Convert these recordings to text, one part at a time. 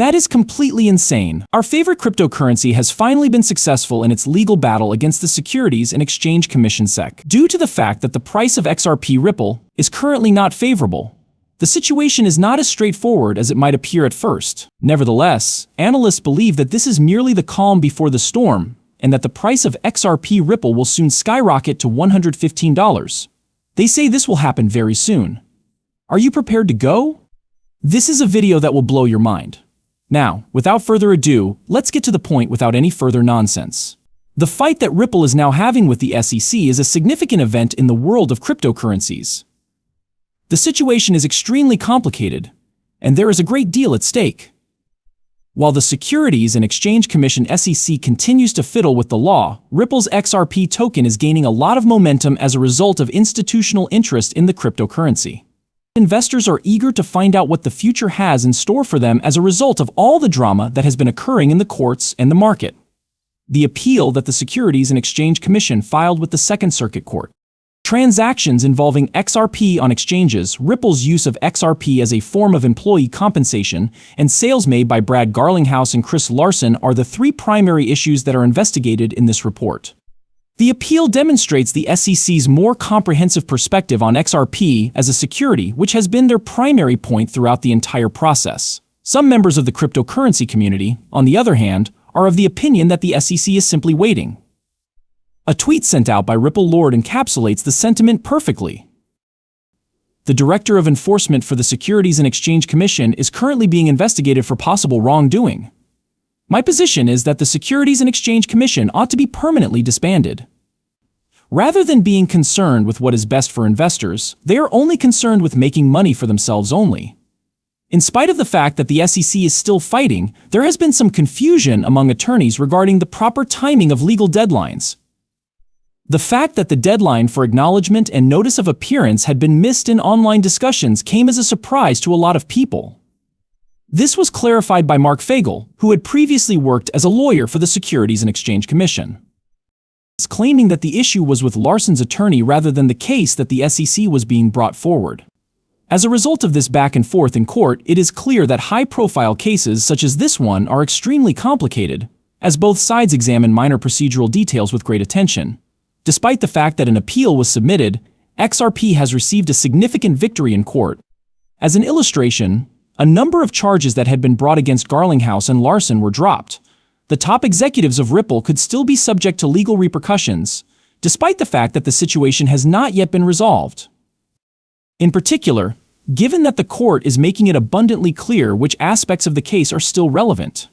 That is completely insane. Our favorite cryptocurrency has finally been successful in its legal battle against the Securities and Exchange Commission (SEC). Due to the fact that the price of XRP Ripple is currently not favorable, the situation is not as straightforward as it might appear at first. Nevertheless, analysts believe that this is merely the calm before the storm, and that the price of XRP Ripple will soon skyrocket to $115. They say this will happen very soon. Are you prepared to go? This is a video that will blow your mind. Now, without further ado, let's get to the point without any further nonsense. The fight that Ripple is now having with the SEC is a significant event in the world of cryptocurrencies. The situation is extremely complicated, and there is a great deal at stake. While the Securities and Exchange Commission (SEC) continues to fiddle with the law, Ripple's XRP token is gaining a lot of momentum as a result of institutional interest in the cryptocurrency. Investors are eager to find out what the future has in store for them as a result of all the drama that has been occurring in the courts and the market. The appeal that the Securities and Exchange Commission filed with the Second Circuit Court. Transactions involving XRP on exchanges, Ripple's use of XRP as a form of employee compensation, and sales made by Brad Garlinghouse and Chris Larsen are the three primary issues that are investigated in this report. The appeal demonstrates the SEC's more comprehensive perspective on XRP as a security, which has been their primary point throughout the entire process. Some members of the cryptocurrency community, on the other hand, are of the opinion that the SEC is simply waiting. A tweet sent out by Ripple Lord encapsulates the sentiment perfectly. The Director of Enforcement for the Securities and Exchange Commission is currently being investigated for possible wrongdoing. My position is that the Securities and Exchange Commission ought to be permanently disbanded. Rather than being concerned with what is best for investors, they are only concerned with making money for themselves only. In spite of the fact that the SEC is still fighting, there has been some confusion among attorneys regarding the proper timing of legal deadlines. The fact that the deadline for acknowledgement and notice of appearance had been missed in online discussions came as a surprise to a lot of people. This was clarified by Mark Fagel, who had previously worked as a lawyer for the Securities and Exchange Commission, claiming that the issue was with Larsen's attorney rather than the case that the SEC was being brought forward. As a result of this back and forth in court, it is clear that high-profile cases such as this one are extremely complicated, as both sides examine minor procedural details with great attention. Despite the fact that an appeal was submitted, XRP has received a significant victory in court. As an illustration, a number of charges that had been brought against Garlinghouse and Larsen were dropped. The top executives of Ripple could still be subject to legal repercussions, despite the fact that the situation has not yet been resolved. In particular, given that the court is making it abundantly clear which aspects of the case are still relevant.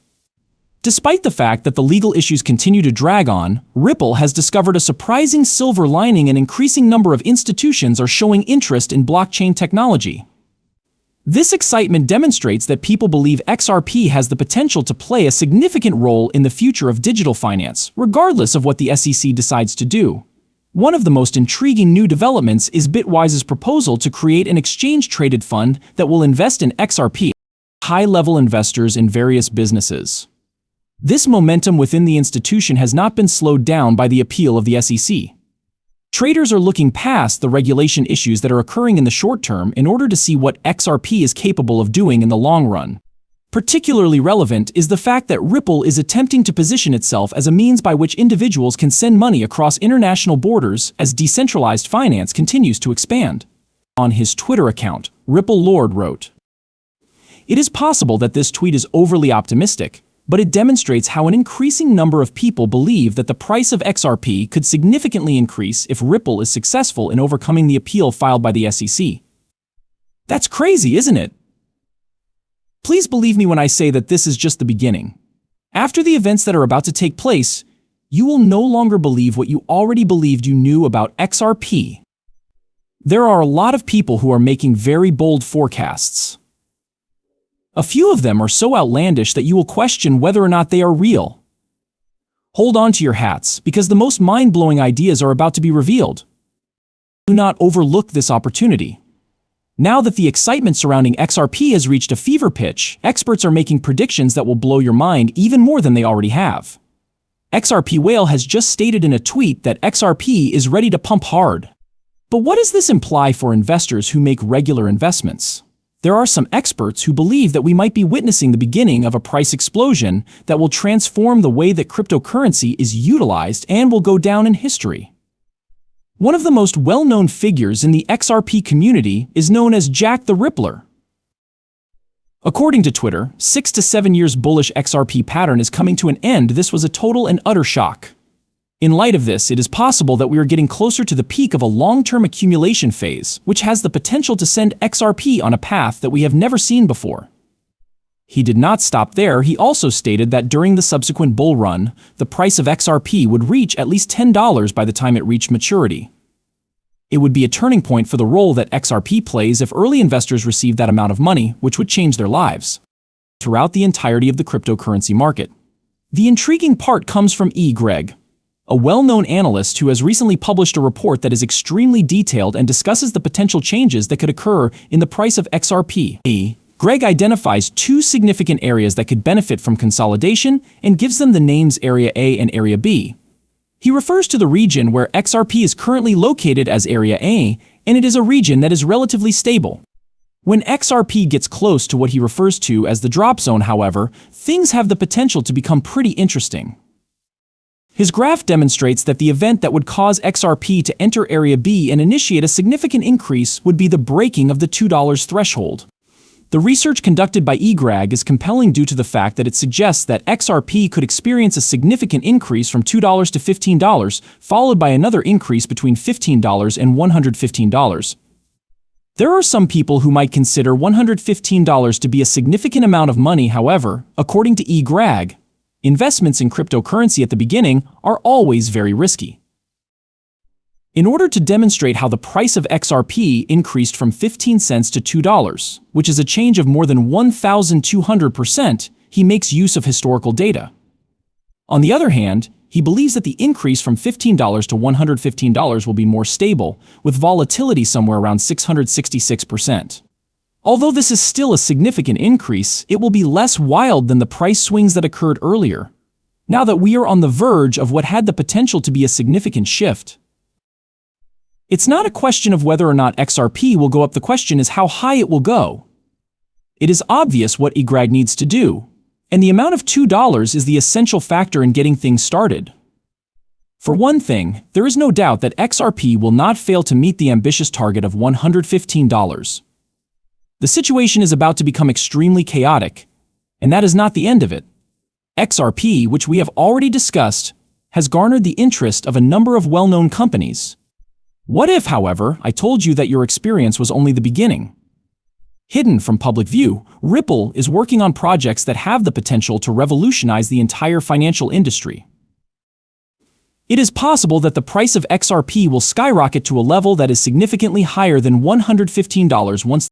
Despite the fact that the legal issues continue to drag on, Ripple has discovered a surprising silver lining. An increasing number of institutions are showing interest in blockchain technology. This excitement demonstrates that people believe XRP has the potential to play a significant role in the future of digital finance, regardless of what the SEC decides to do. One of the most intriguing new developments is Bitwise's proposal to create an exchange-traded fund that will invest in XRP, high-level investors in various businesses. This momentum within the institution has not been slowed down by the appeal of the SEC. Traders are looking past the regulation issues that are occurring in the short term in order to see what XRP is capable of doing in the long run. Particularly relevant is the fact that Ripple is attempting to position itself as a means by which individuals can send money across international borders as decentralized finance continues to expand. On his Twitter account, Ripple Lord wrote, "It is possible that this tweet is overly optimistic, but it demonstrates how an increasing number of people believe that the price of XRP could significantly increase if Ripple is successful in overcoming the appeal filed by the SEC. That's crazy, isn't it? Please believe me when I say that this is just the beginning. After the events that are about to take place, you will no longer believe what you already believed you knew about XRP. There are a lot of people who are making very bold forecasts. A few of them are so outlandish that you will question whether or not they are real. Hold on to your hats, because the most mind-blowing ideas are about to be revealed. Do not overlook this opportunity. Now that the excitement surrounding XRP has reached a fever pitch, experts are making predictions that will blow your mind even more than they already have. XRP Whale has just stated in a tweet that XRP is ready to pump hard. But what does this imply for investors who make regular investments? There are some experts who believe that we might be witnessing the beginning of a price explosion that will transform the way that cryptocurrency is utilized and will go down in history. One of the most well-known figures in the XRP community is known as Jack the Rippler. According to Twitter, 6 to 7 years bullish XRP pattern is coming to an end. This was a total and utter shock. In light of this, it is possible that we are getting closer to the peak of a long-term accumulation phase, which has the potential to send XRP on a path that we have never seen before. He did not stop there. He also stated that during the subsequent bull run, the price of XRP would reach at least $10 by the time it reached maturity. It would be a turning point for the role that XRP plays if early investors receive that amount of money, which would change their lives throughout the entirety of the cryptocurrency market. The intriguing part comes from Greg, a well-known analyst who has recently published a report that is extremely detailed and discusses the potential changes that could occur in the price of XRP. Greg identifies two significant areas that could benefit from consolidation and gives them the names Area A and Area B. He refers to the region where XRP is currently located as Area A, and it is a region that is relatively stable. When XRP gets close to what he refers to as the drop zone, however, things have the potential to become pretty interesting. His graph demonstrates that the event that would cause XRP to enter Area B and initiate a significant increase would be the breaking of the $2 threshold. The research conducted by Greg is compelling due to the fact that it suggests that XRP could experience a significant increase from $2 to $15, followed by another increase between $15 and $115. There are some people who might consider $115 to be a significant amount of money. However, according to Greg, investments in cryptocurrency at the beginning are always very risky. In order to demonstrate how the price of XRP increased from 15 cents to $2, which is a change of more than 1,200%, he makes use of historical data. On the other hand, he believes that the increase from $15 to $115 will be more stable, with volatility somewhere around 666%. Although this is still a significant increase, it will be less wild than the price swings that occurred earlier, now that we are on the verge of what had the potential to be a significant shift. It's not a question of whether or not XRP will go up, the question is how high it will go. It is obvious what Greg needs to do, and the amount of $2 is the essential factor in getting things started. For one thing, there is no doubt that XRP will not fail to meet the ambitious target of $115. The situation is about to become extremely chaotic, and that is not the end of it. XRP, which we have already discussed, has garnered the interest of a number of well-known companies. What if, however, I told you that your experience was only the beginning? Hidden from public view, Ripple is working on projects that have the potential to revolutionize the entire financial industry. It is possible that the price of XRP will skyrocket to a level that is significantly higher than $115 once